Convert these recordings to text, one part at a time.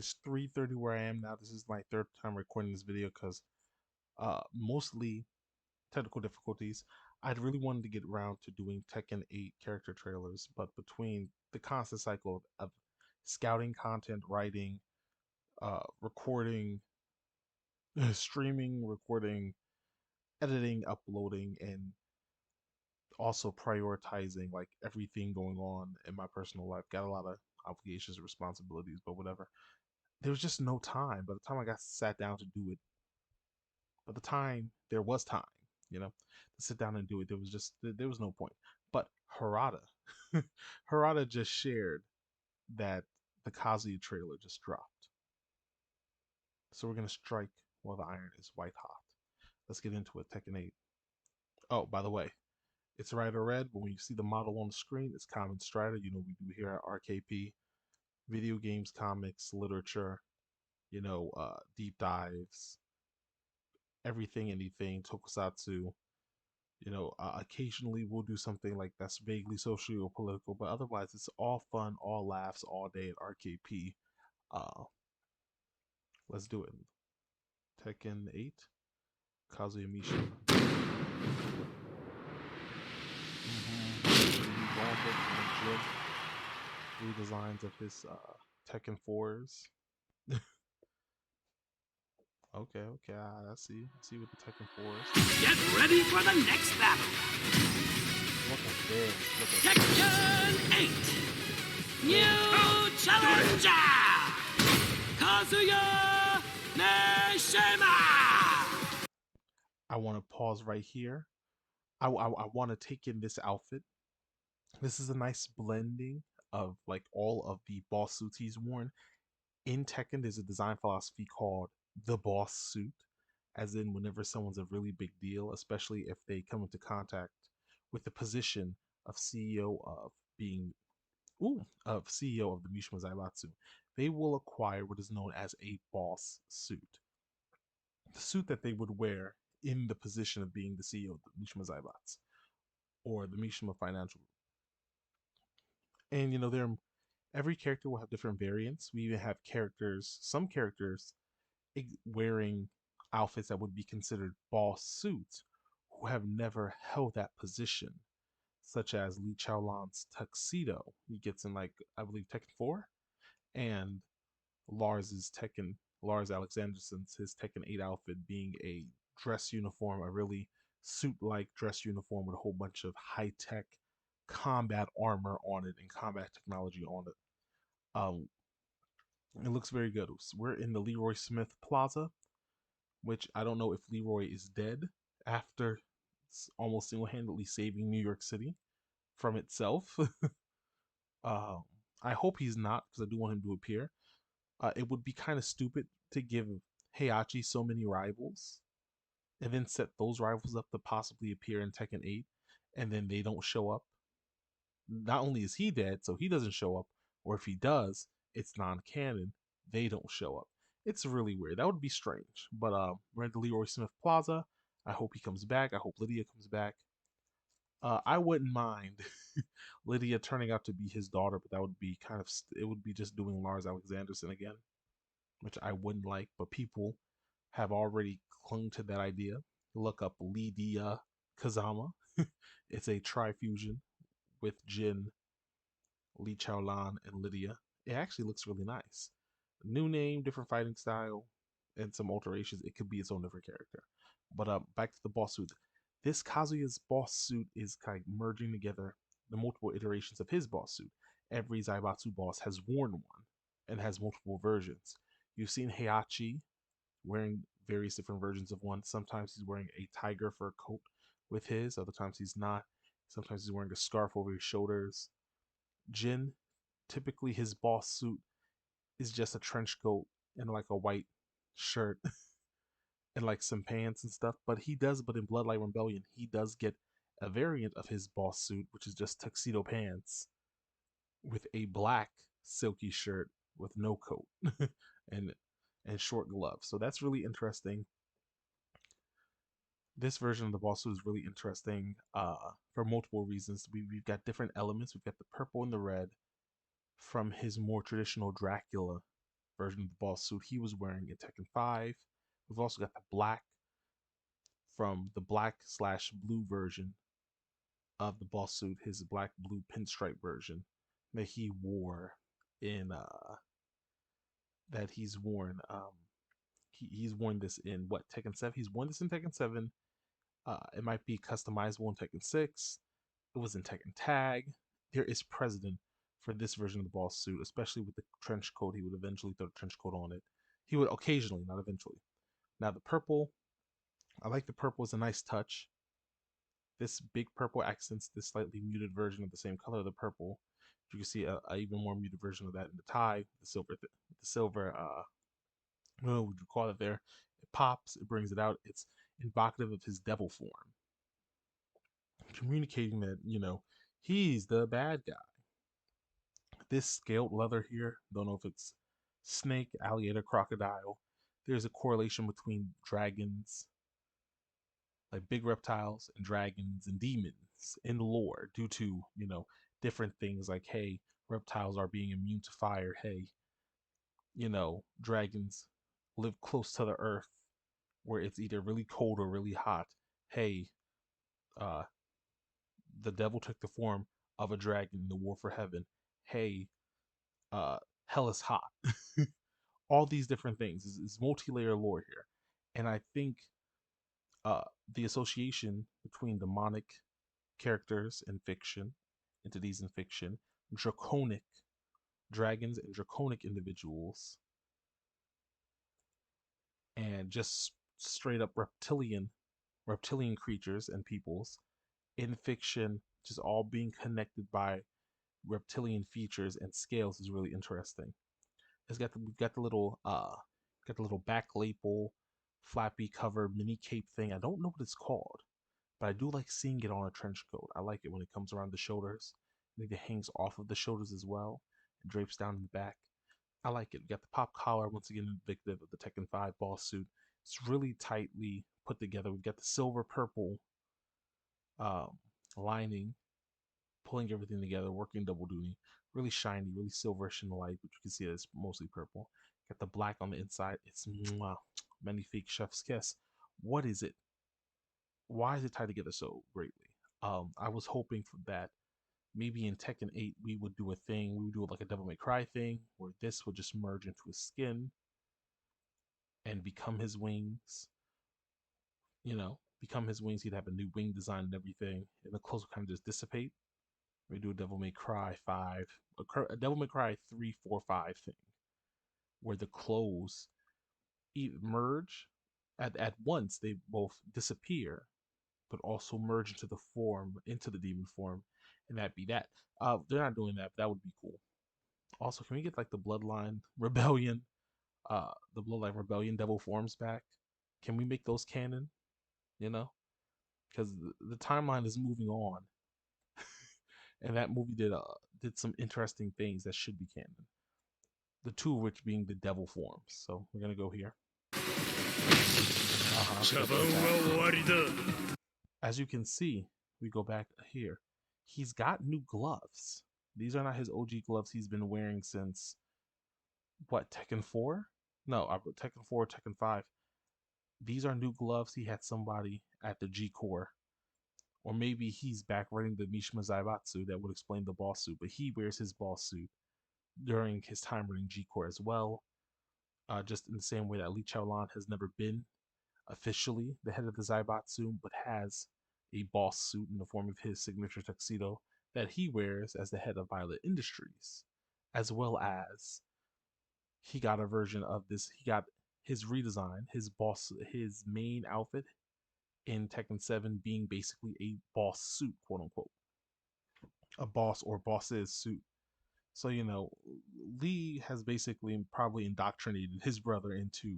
is 3:30 where I am now. This is my third time recording this video because mostly technical difficulties. I'd really wanted to get around to doing Tekken 8 character trailers, but between the constant cycle of scouting content, writing, recording, streaming, recording, editing, uploading, and also prioritizing like everything going on in my personal life. Got a lot of obligations and responsibilities, but whatever. There was just no time. By the time I got sat down to do it, by the time there was time, to sit down and do it, there was no point. But Harada, Harada just shared that the Kazuya trailer just dropped. So we're gonna strike while the iron is white hot. Let's get into it. Tekken 8. Oh, by the way, it's Rider Red. When you see the model on the screen, it's Common Strider. You know we do here at RKP. Video games, comics, literature, deep dives, everything, anything, tokusatsu. Occasionally we'll do something like that's vaguely social or political, but otherwise it's all fun, all laughs, all day at RKP. Uh, let's do it. Tekken 8, Kazuya Mishima. Redesigns of his Tekken 4s. Okay, I see with the Tekken 4s. Get ready for the next battle. Look at this. Tekken 8. New challenger, Kazuya Mishima. I want to pause right here. I want to take in this outfit. This is a nice blending of like all of the boss suits he's worn. In Tekken, there's a design philosophy called the boss suit, as in whenever someone's a really big deal, especially if they come into contact with the position of CEO of CEO of the Mishima Zaibatsu, they will acquire what is known as a boss suit. The suit that they would wear in the position of being the CEO of the Mishima Zaibatsu or the Mishima Financial Group. And every character will have different variants. We even have some characters wearing outfits that would be considered boss suits who have never held that position, such as Li Chaolan's tuxedo. He gets in, like, I believe Tekken 4, and Lars Alexanderson's his Tekken 8 outfit being a dress uniform, a really suit-like dress uniform with a whole bunch of high-tech combat armor on it and combat technology on it. It looks very good. We're in the Leroy Smith Plaza, which I don't know if Leroy is dead after almost single-handedly saving New York City from itself. I hope he's not, because I do want him to appear. It would be kind of stupid to give Heihachi so many rivals and then set those rivals up to possibly appear in Tekken 8 and then they don't show up. Not only is he dead, so he doesn't show up, or if he does, it's non-canon, they don't show up. It's really weird. That would be strange. But we're at the Leroy Smith Plaza. I hope he comes back. I hope Lydia comes back. I wouldn't mind Lydia turning out to be his daughter, but that would be it would be just doing Lars Alexanderson again, which I wouldn't like, but people have already clung to that idea. Look up Lydia Kazama. It's a tri-fusion with Jin, Li Chaolan, and Lydia. It actually looks really nice. New name, different fighting style, and some alterations. It could be its own different character. But back to the boss suit. This Kazuya's boss suit is kind of merging together the multiple iterations of his boss suit. Every Zaibatsu boss has worn one and has multiple versions. You've seen Heihachi wearing various different versions of one. Sometimes he's wearing a tiger fur coat with his, other times he's not. Sometimes he's wearing a scarf over his shoulders. Jin, typically his boss suit is just a trench coat and like a white shirt and like some pants and stuff. But in Bloodlight Rebellion, he does get a variant of his boss suit, which is just tuxedo pants with a black silky shirt with no coat and short gloves. So that's really interesting. This version of the boss suit is really interesting for multiple reasons. We've got different elements. We've got the purple and the red from his more traditional Dracula version of the boss suit he was wearing in Tekken 5. We've also got the black from the black/blue version of the boss suit, his black blue pinstripe version that he wore in that he's worn he's worn this in what Tekken 7. He's worn this in Tekken 7. It might be customizable in Tekken 6. It was in Tekken Tag. There is precedent for this version of the boss suit, especially with the trench coat. He would eventually throw the trench coat on it. He would occasionally, not eventually. Now the purple, I like the purple. It's a nice touch. This big purple accents this slightly muted version of the same color of the purple. You can see a even more muted version of that in the tie. The silver. What would you call it there? It pops. It brings it out. It's evocative of his devil form, communicating that he's the bad guy. This scaled leather here, don't know if it's snake, alligator, crocodile. There's a correlation between dragons, like big reptiles, and dragons and demons in lore due to, different things like, hey, reptiles are being immune to fire. Hey, dragons live close to the earth where it's either really cold or really hot. Hey, uh, the devil took the form of a dragon in the war for heaven. Hey, uh, hell is hot. All these different things is multi-layer lore here, and I think uh, the association between demonic characters in fiction, entities in fiction, draconic dragons and draconic individuals, and just straight up reptilian creatures and peoples in fiction, just all being connected by reptilian features and scales is really interesting. We've got the little back lapel, flappy cover mini cape thing. I don't know what it's called, but I do like seeing it on a trench coat. I like it when it comes around the shoulders. I think it hangs off of the shoulders as well and drapes down in the back. I like it. We got the pop collar, once again indicative of the Tekken 5 boss suit. It's really tightly put together. We've got the silver purple um, lining, pulling everything together, working double duty. Really shiny, really silverish in the light, but you can see that it's mostly purple. Got the black on the inside. It's mwah, magnifique chef's kiss. What is it? Why is it tied together so greatly? I was hoping for that. Maybe in Tekken 8 we would do a thing. We would do like a Devil May Cry thing where this would just merge into his skin and become his wings. Become his wings. He'd have a new wing design and everything, and the clothes would kind of just dissipate. We do a Devil May Cry 5, a Devil May Cry 3, 4, 5 thing, where the clothes merge at once. They both disappear, but also merge into the demon form, and that be that. They're not doing that, but that would be cool. Also, can we get like the Bloodline Rebellion devil forms back? Can we make those canon? You know, because the timeline is moving on, and that movie did some interesting things that should be canon. The two of which being the devil forms. So we're gonna go here. As you can see, we go back here. He's got new gloves. These are not his OG gloves he's been wearing since what, Tekken 4? No, Tekken 4, Tekken 5. These are new gloves. He had somebody at the G Core, or maybe he's back running the Mishima Zaibatsu that would explain the boss suit, but he wears his boss suit during his time running G Core as well. Just in the same way that Li Chaolan has never been officially the head of the Zaibatsu, but has a boss suit in the form of his signature tuxedo that he wears as the head of Violet Industries, as well as he got a version of this. He got his redesign, his main outfit in Tekken 7 being basically a boss suit, quote unquote, a boss or boss's suit. So, Lee has basically probably indoctrinated his brother into,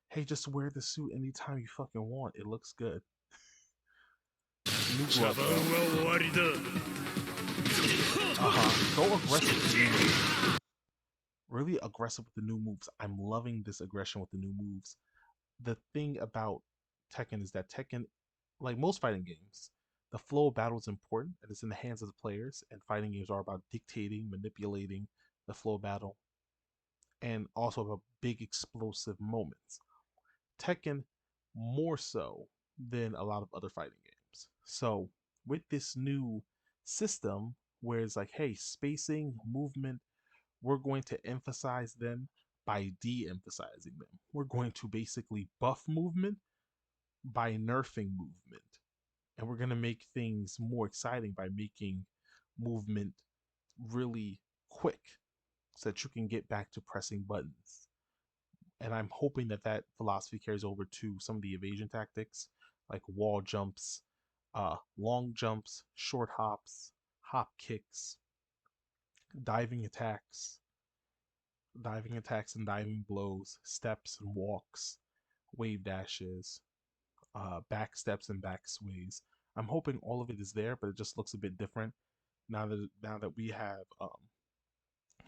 hey, just wear the suit anytime you fucking want. It looks good. New glove, Go aggressive with the new moves. Really aggressive with the new moves. I'm loving this aggression with the new moves. The thing about Tekken is that Tekken, like most fighting games, the flow of battle is important and it's in the hands of the players, and fighting games are about dictating, manipulating the flow of battle. and also about big explosive moments. Tekken more so than a lot of other fighting games. So with this new system where it's like, hey, spacing, movement, we're going to emphasize them by de-emphasizing them. We're going to basically buff movement by nerfing movement. And we're going to make things more exciting by making movement really quick so that you can get back to pressing buttons. And I'm hoping that that philosophy carries over to some of the evasion tactics like wall jumps, long jumps, short hops, hop kicks, diving attacks, and diving blows, steps and walks, wave dashes, back steps and back sways. I'm hoping all of it is there, but it just looks a bit different now that we have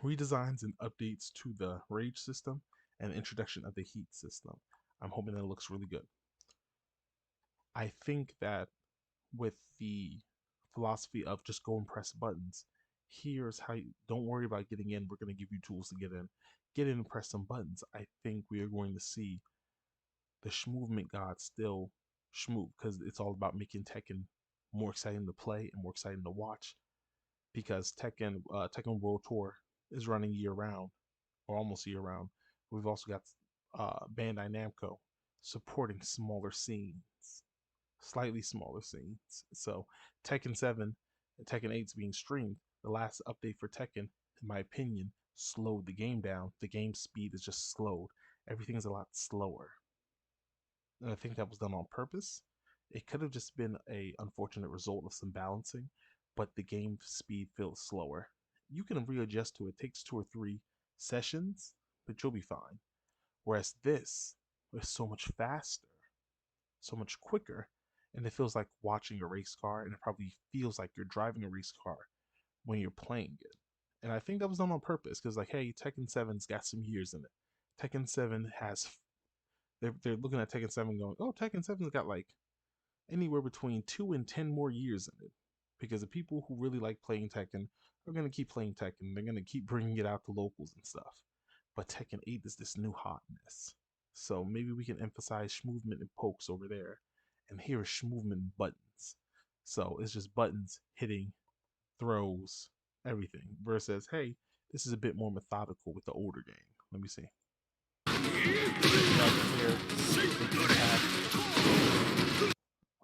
redesigns and updates to the rage system and introduction of the heat system. I'm hoping that it looks really good. I think that with the philosophy of just go and press buttons, here's how you don't worry about getting in. We're going to give you tools to get in. Get in and press some buttons. I think we are going to see the movement god still schmoove because it's all about making Tekken more exciting to play and more exciting to watch. Because Tekken World Tour is running year round or almost year round. We've also got Bandai Namco supporting smaller scenes, slightly smaller scenes. So Tekken 7 and Tekken 8 is being streamed. The last update for Tekken, in my opinion, slowed the game down. The game speed is just slowed. Everything is a lot slower. And I think that was done on purpose. It could have just been a unfortunate result of some balancing, but the game speed feels slower. You can readjust to it. It takes 2 or 3 sessions, but you'll be fine. Whereas this is so much faster, so much quicker, and it feels like watching a race car, and it probably feels like you're driving a race car when you're playing it. And I think that was done on purpose because, like, hey, Tekken 7's got some years in it. Tekken 7 has. They're looking at Tekken 7 going, oh, Tekken 7's got like anywhere between 2 and 10 more years in it. Because the people who really like playing Tekken are going to keep playing Tekken. They're going to keep bringing it out to locals and stuff. But Tekken 8 is this new hotness. So maybe we can emphasize movement and pokes over there. And here is movement buttons. So it's just buttons, hitting, throws, everything. Versus, hey, this is a bit more methodical with the older game. Let me see.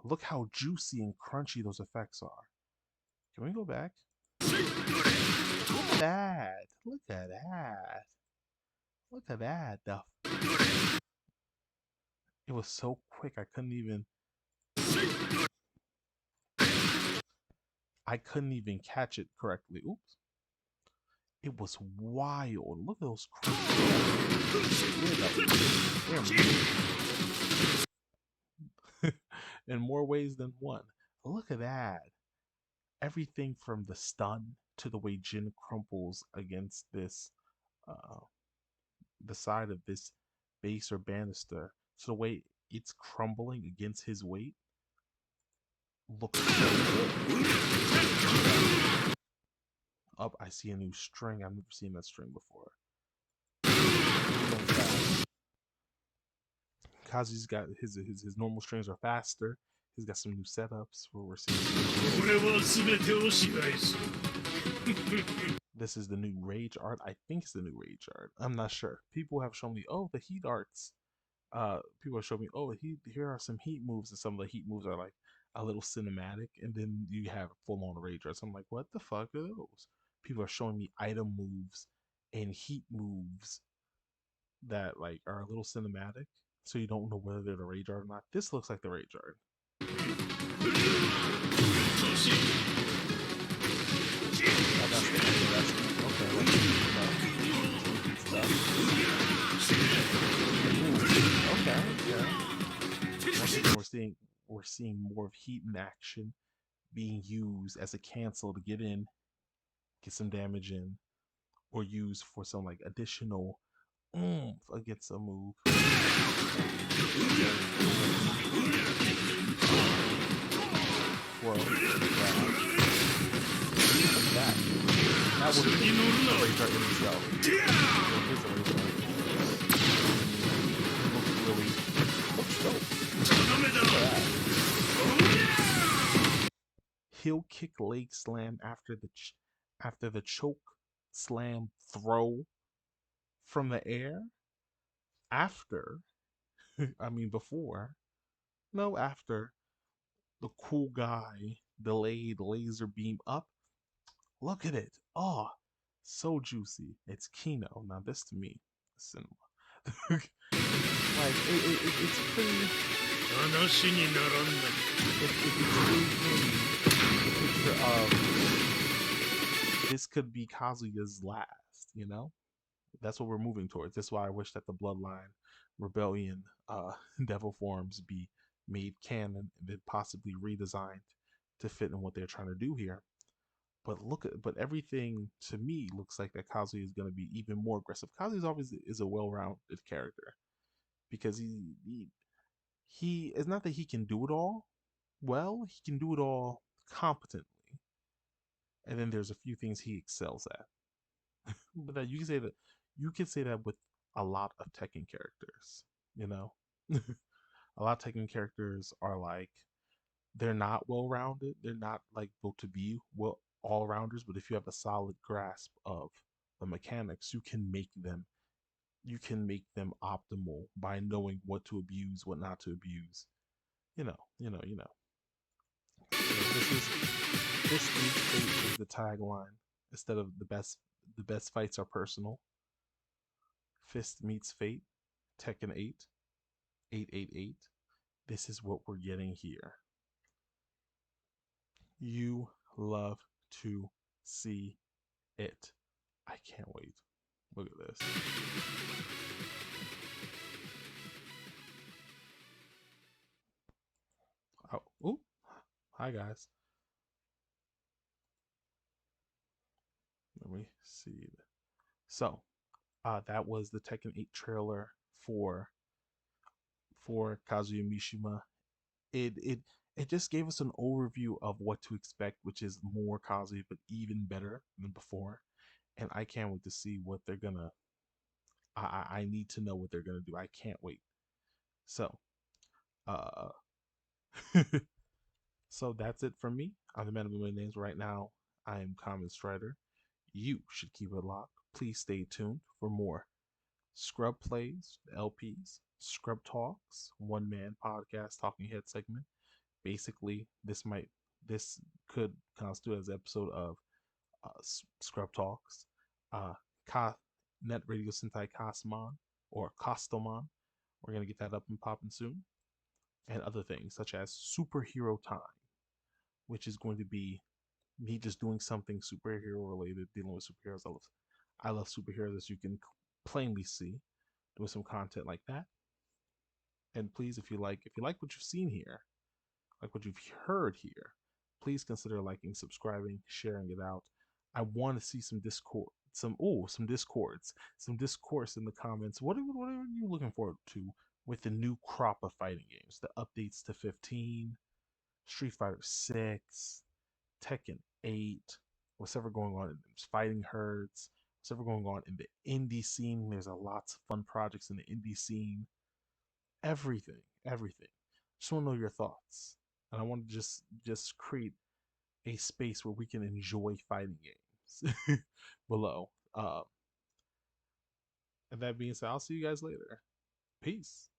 Look how juicy and crunchy those effects are. Can we go back? Look at that. Look at that. Look at that. It was so quick I couldn't even catch it correctly. Oops. It was wild. Look at those in more ways than one. Look at that. Everything from the stun to the way Jin crumples against this, the side of this base or banister, so the way it's crumbling against his weight looks so good. Up, I see a new string. I've never seen that string before. Kazuya's got his normal strings are faster. He's got some new setups where we're seeing. This is the new rage art. I think it's the new rage art. I'm not sure. People have shown me, oh, the heat arts. People have shown me, oh, here are some heat moves, and some of the heat moves are like a little cinematic, and then you have full-on rage arts. I'm like, what the fuck are those? People are showing me item moves and heat moves that like are a little cinematic, so you don't know whether they're the rage art or not. This looks like the rage art. We're seeing more of heat in action being used as a cancel to get in, get some damage in, or used for some like additional against a move. Whoa, that. That was a razor in itself. It is a razor. It looks really, looks dope. Look at that. Heel kick leg slam after the choke slam throw from the air. After, I mean before, no, after the cool guy delayed laser beam up. Look at it. Oh, so juicy. It's Kino. Now this to me, cinema. Like it's pretty. It gives me the picture of this could be Kazuya's last. You know, that's what we're moving towards. That's why I wish that the Bloodline Rebellion Devil forms be made canon and then possibly redesigned to fit in what they're trying to do here. But everything to me looks like that Kazuya is going to be even more aggressive. Kazuya always is a well-rounded character because he it's not that he can do it all well, he can do it all competently, and then there's a few things he excels at. But that you can say that with a lot of Tekken characters, you know. A lot of Tekken characters are like they're not well rounded. They're not like built to be well all rounders. But if you have a solid grasp of the mechanics, you can make them optimal by knowing what to abuse, what not to abuse. You know. This week's fate is the tagline. Instead of the best fights are personal. Fist meets fate. Tekken 8, 888. This is what we're getting here. You love to see it. I can't wait. Look at this. Oh, ooh. Hi guys. Let me see. So, that was the Tekken 8 trailer for Kazuya Mishima. It it it just gave us an overview of what to expect, which is more Kazuya, but even better than before. And I can't wait to see what they're gonna. I need to know what they're gonna do. I can't wait. So, uh, so that's it from me. I'm the man of a million names. Right now, I am Common Strider. You should keep it locked. Please stay tuned for more Scrub Plays, LPs, Scrub Talks, one man podcast talking head segment. Basically, this could constitute as an episode of Scrub Talks, uh, Net Radio Sentai Cosmon or Costomon. We're gonna get that up and popping soon, and other things such as Superhero Time, which is going to be me just doing something superhero related, dealing with superheroes. I love superheroes, as you can plainly see, doing some content like that. And please, if you like what you've seen here, like what you've heard here, please consider liking, subscribing, sharing it out. I want to see some some discourse in the comments. What are you looking forward to with the new crop of fighting games? The updates to 15, Street Fighter 6, Tekken 8, what's ever going on in fighting herds, what's ever going on in the indie scene. There's a lots of fun projects in the indie scene. Everything. Just want to know your thoughts, and I want to just create a space where we can enjoy fighting games below. And that being said, I'll see you guys later. Peace.